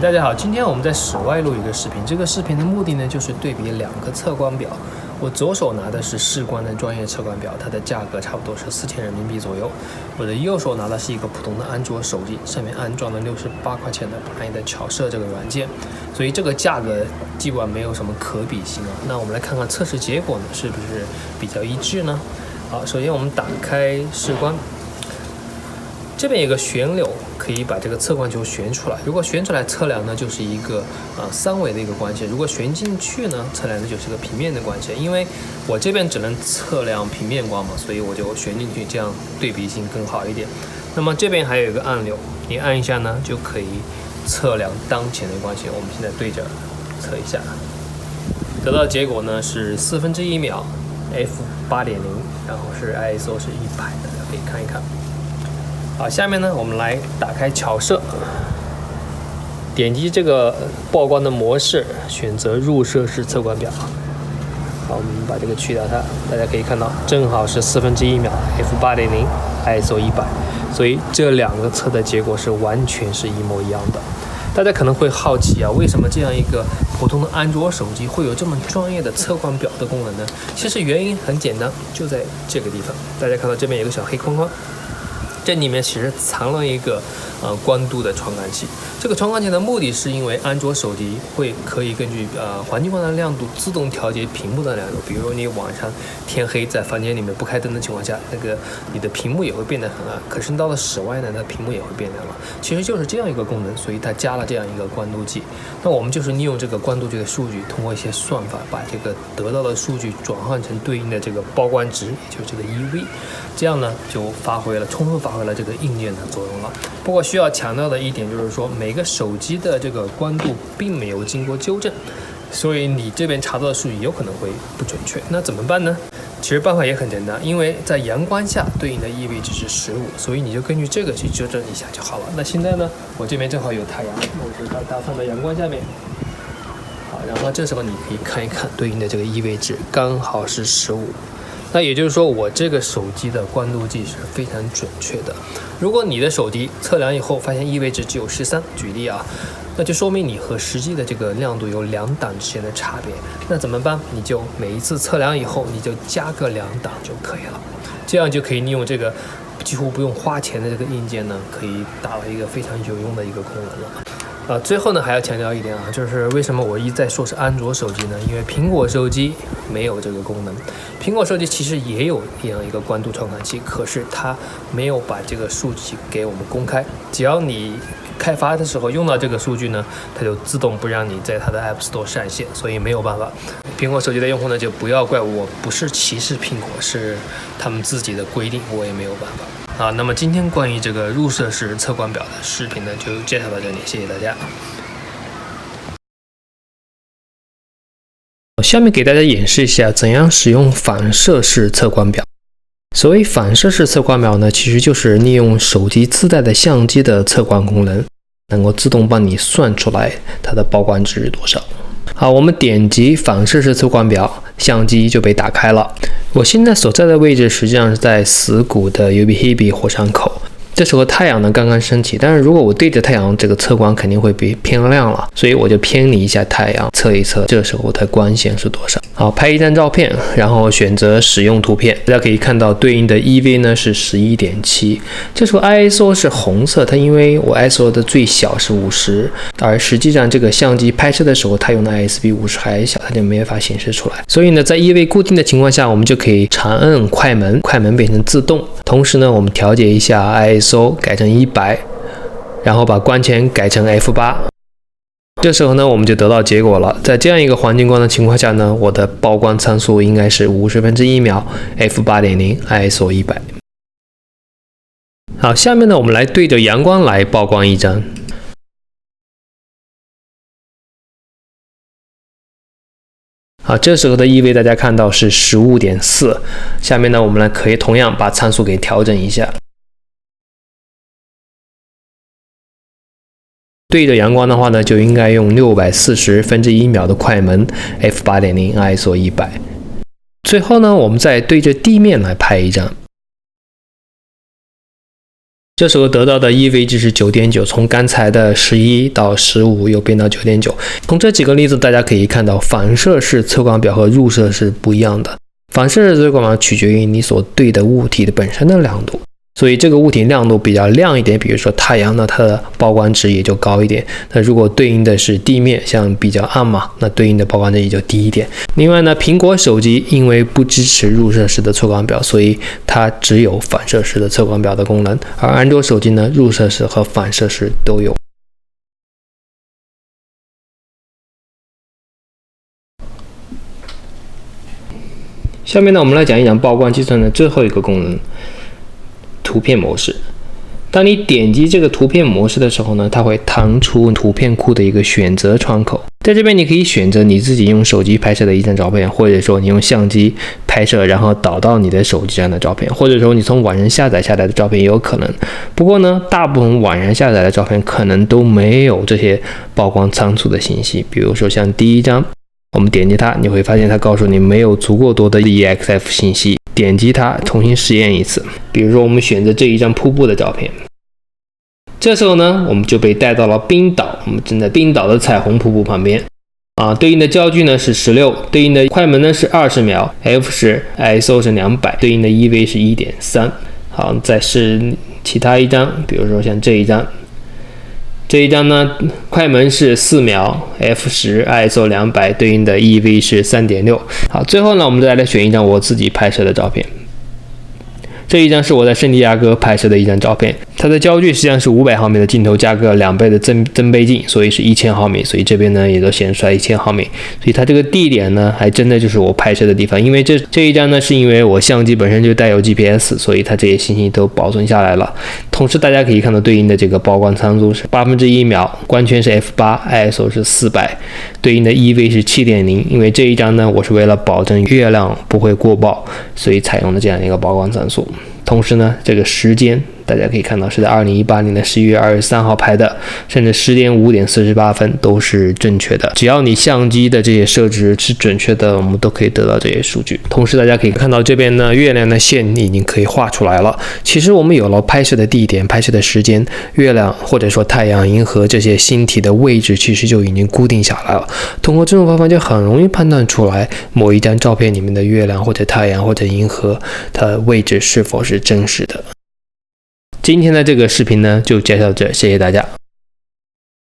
大家好，今天我们在室外录一个视频。这个视频的目的呢，就是对比两个测光表。我左手拿的是世光的专业测光表，它的价格差不多是4000人民币左右。我的右手拿的是一个普通的安卓手机，上面安装了68块钱的便宜的巧摄这个软件，所以这个价格基本上没有什么可比性啊。那我们来看看测试结果呢，是不是比较一致呢？好，首先我们打开世光。这边有个旋钮，可以把这个测光球旋出来。如果旋出来测量呢，就是一个三维的一个光线；如果旋进去呢，测量的就是个平面的光线。因为我这边只能测量平面光嘛，所以我就旋进去，这样对比性更好一点。那么这边还有一个按钮，你按一下呢，就可以测量当前的光线。我们现在对着测一下，得到结果呢是1/4秒 f8.0，然后是 ISO 是100的，大家可以看一看。好，下面呢，我们来打开巧摄，点击这个曝光的模式，选择入射式测光表。好，我们把这个去掉它，大家可以看到，正好是1/4秒 f8.0 ISO 100，所以这两个测的结果是完全是一模一样的。大家可能会好奇啊，为什么这样一个普通的安卓手机会有这么专业的测光表的功能呢？其实原因很简单，就在这个地方。大家看到这边有个小黑框框。这里面其实藏了一个光度的传感器。这个传感器的目的是因为安卓手机可以根据环境光的亮度自动调节屏幕的亮度。比如你晚上天黑在房间里面不开灯的情况下，你的屏幕也会变得很暗。可是到了室外呢，那屏幕也会变亮了。其实就是这样一个功能，所以它加了这样一个光度计。那我们就是利用这个光度计的数据，通过一些算法把这个得到的数据转换成对应的这个曝光值，也就是这个 EV， 这样呢就充分发挥了这个硬件的作用了。不过需要强调的一点就是说，每个手机的这个光度并没有经过纠正，所以你这边查到的数据有可能会不准确。那怎么办呢？其实办法也很简单，因为在阳光下对应的 EV 值是15，所以你就根据这个去纠正一下就好了。那现在呢，我这边正好有太阳，我就把它放在阳光下面。好，然后这时候你可以看一看对应的这个 EV 值，刚好是15。那也就是说，我这个手机的光度计是非常准确的。如果你的手机测量以后发现 EV 值只有13，举例啊，那就说明你和实际的这个亮度有2档之间的差别。那怎么办？你就每一次测量以后，你就加个2档就可以了。这样就可以利用这个几乎不用花钱的这个硬件呢，可以达到一个非常有用的一个功能了。最后呢还要强调一点啊，就是为什么我一再说是安卓手机呢？因为苹果手机没有这个功能。苹果手机其实也有这样一个光度传感器，可是它没有把这个数据给我们公开。只要你开发的时候用到这个数据呢，它就自动不让你在它的 App Store 上线，所以没有办法。苹果手机的用户呢，就不要怪我不是歧视苹果，是他们自己的规定，我也没有办法。那么今天关于这个入射式测光表的视频呢，就介绍到这里，谢谢大家。下面给大家演示一下怎样使用反射式测光表。所谓反射式测光表呢，其实就是利用手机自带的相机的测光功能，能够自动帮你算出来它的曝光值是多少。好，我们点击反射式测光表，相机就被打开了。我现在所在的位置实际上是在死谷的 Ubihebe 火山口。这时候太阳呢刚刚升起，但是如果我对着太阳，这个测光肯定会偏亮了，所以我就偏离一下太阳，测一测这时候的光线是多少。好，拍一张照片，然后选择使用图片，大家可以看到对应的 EV 呢是 11.7， 这时候 ISO 是红色，它因为我 ISO 的最小是50，而实际上这个相机拍摄的时候它用的 IS 比50还小，它就没法显示出来。所以呢，在 EV 固定的情况下，我们就可以长按快门，快门变成自动，同时呢我们调节一下 ISO 改成100，然后把光圈改成 F8。这时候呢，我们就得到结果了。在这样一个环境光的情况下呢，我的曝光参数应该是1/50秒 f8.0 ISO 100。好，下面呢，我们来对着阳光来曝光一张。好，这时候的 EV 大家看到是 15.4。下面呢，我们可以同样把参数给调整一下。对着阳光的话呢，就应该用640分之1秒的快门 f8.0 ISO 100。最后呢，我们再对着地面来拍一张。这时候得到的 EV 值是 9.9， 从刚才的11到15又变到 9.9。从这几个例子大家可以看到，反射式测光表和入射是不一样的。反射式测光表取决于你所对的物体的本身的亮度，所以这个物体亮度比较亮一点，比如说太阳呢，它的曝光值也就高一点。那如果对应的是地面，像比较暗嘛，那对应的曝光值也就低一点。另外呢，苹果手机因为不支持入射式的测光表，所以它只有反射式的测光表的功能，而安卓手机呢，入射式和反射式都有。下面呢，我们来讲一讲曝光计算的最后一个功能，图片模式。当你点击这个图片模式的时候呢，它会弹出图片库的一个选择窗口，在这边你可以选择你自己用手机拍摄的一张照片，或者说你用相机拍摄然后导到你的手机上的照片，或者说你从网上下载下来的照片也有可能。不过呢，大部分网上下载的照片可能都没有这些曝光参数的信息，比如说像第一张，我们点击它，你会发现它告诉你没有足够多的 EXF 信息，点击它重新实验一次。比如说我们选择这一张瀑布的照片，这时候呢，我们就被带到了冰岛，我们正在冰岛的彩虹瀑布旁边对应的焦距呢是16，对应的快门呢是20秒 ，f10 ，ISO 是200，对应的 EV 是 1.3。好，再是其他一张，比如说像这一张。这一张呢，快门是4秒 ，f10 ，ISO 200，对应的 EV 是 3.6。好，最后呢，我们再来选一张我自己拍摄的照片。这一张是我在圣地亚哥拍摄的一张照片，它的焦距实际上是500毫米的镜头加个2倍的增倍镜，所以是1000毫米，所以这边呢也都显示出来1000毫米，所以它这个地点呢还真的就是我拍摄的地方，因为这一张呢是因为我相机本身就带有 GPS， 所以它这些信息都保存下来了。同时大家可以看到对应的这个曝光参数是1秒，光圈是 f8，ISO 是400，对应的 EV 是 7.0， 因为这一张呢我是为了保证月亮不会过曝，所以采用了这样的一个曝光参数。同时呢，这个时间大家可以看到是在2018年的11月23号拍的，甚至10点5点48分都是正确的。只要你相机的这些设置是准确的，我们都可以得到这些数据。同时大家可以看到这边呢，月亮的线已经可以画出来了。其实我们有了拍摄的地点、拍摄的时间，月亮或者说太阳、银河这些星体的位置其实就已经固定下来了。通过这种方法就很容易判断出来某一张照片里面的月亮或者太阳或者银河它的位置是否是真实的。今天的这个视频呢就介绍到这，谢谢大家。